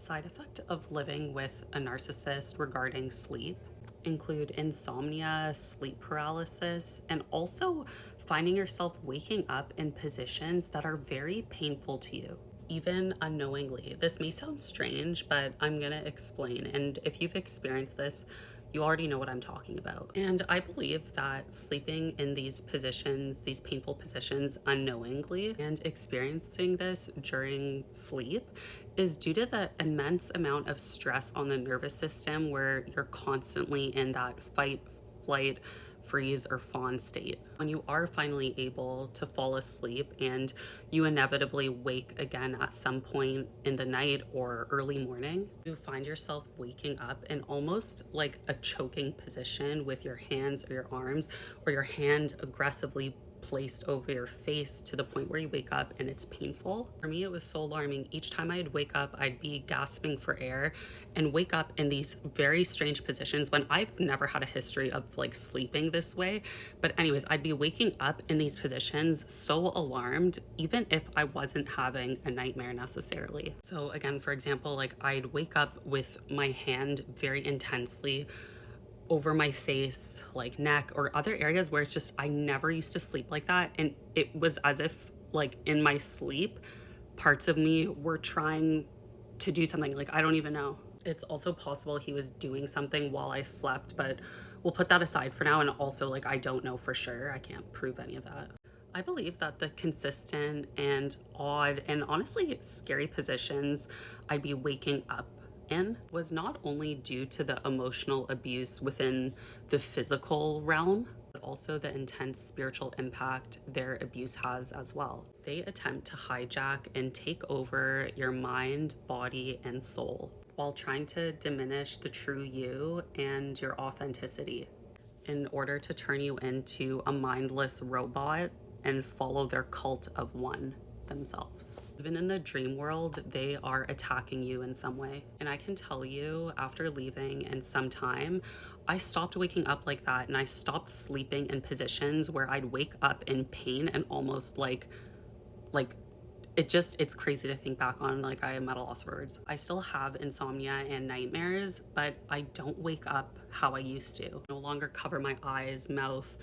Side effect of living with a narcissist regarding sleep include insomnia, sleep paralysis, and also finding yourself waking up in positions that are very painful to you, even unknowingly. This may sound strange, but I'm gonna explain. And if you've experienced this, you already know what I'm talking about. And I believe that sleeping in these positions, these painful positions unknowingly, and experiencing this during sleep is due to the immense amount of stress on the nervous system where you're constantly in that fight, flight, freeze, or fawn state. When you are finally able to fall asleep and you inevitably wake again at some point in the night or early morning, you find yourself waking up in almost like a choking position with your hands or your arms, or your hand aggressively placed over your face to the point where you wake up and it's painful. For me, it was so alarming. Each time I'd wake up, I'd be gasping for air and wake up in these very strange positions when I've never had a history of like sleeping this way. But anyways, I'd be waking up in these positions so alarmed, even if I wasn't having a nightmare necessarily. So again, for example, like I'd wake up with my hand very intensely over my face, like neck, or other areas where it's just, I never used to sleep like that. And it was as if like in my sleep, parts of me were trying to do something. Like, I don't even know. It's also possible he was doing something while I slept, but we'll put that aside for now. And also, like, I don't know for sure. I can't prove any of that. I believe that the consistent and odd and honestly scary positions I'd be waking up in was not only due to the emotional abuse within the physical realm, but also the intense spiritual impact their abuse has as well. They attempt to hijack and take over your mind, body, and soul while trying to diminish the true you and your authenticity in order to turn you into a mindless robot and follow their cult of one themselves. Even in the dream world, they are attacking you in some way. And I can tell you, after leaving and some time, I stopped waking up like that, and I stopped sleeping in positions where I'd wake up in pain and almost like it's crazy to think back on. Like, I am at a loss for words. I still have insomnia and nightmares, but I don't wake up how I used to. I no longer cover my eyes, mouth,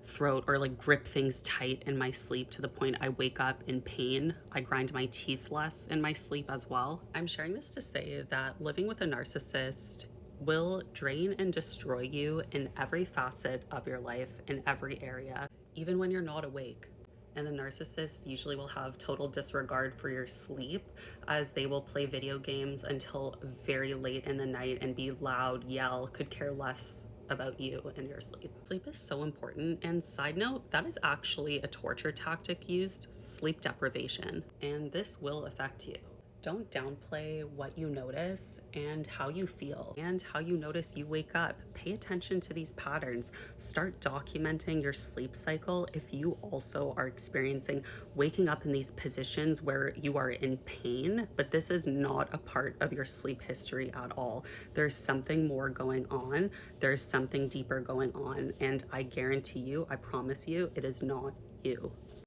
throat, or like grip things tight in my sleep to the point I wake up in pain. I grind my teeth less in my sleep as well. I'm sharing this to say that living with a narcissist will drain and destroy you in every facet of your life, in every area, even when you're not awake. And the narcissist usually will have total disregard for your sleep, as they will play video games until very late in the night and be loud, yell, could care less about you and your sleep. Sleep is so important, and side note, that is actually a torture tactic used, sleep deprivation, and this will affect you. Don't downplay what you notice and how you feel and how you notice you wake up. Pay attention to these patterns. Start documenting your sleep cycle if you also are experiencing waking up in these positions where you are in pain, but this is not a part of your sleep history at all. There's something more going on. There's something deeper going on, and I guarantee you, I promise you, it is not you.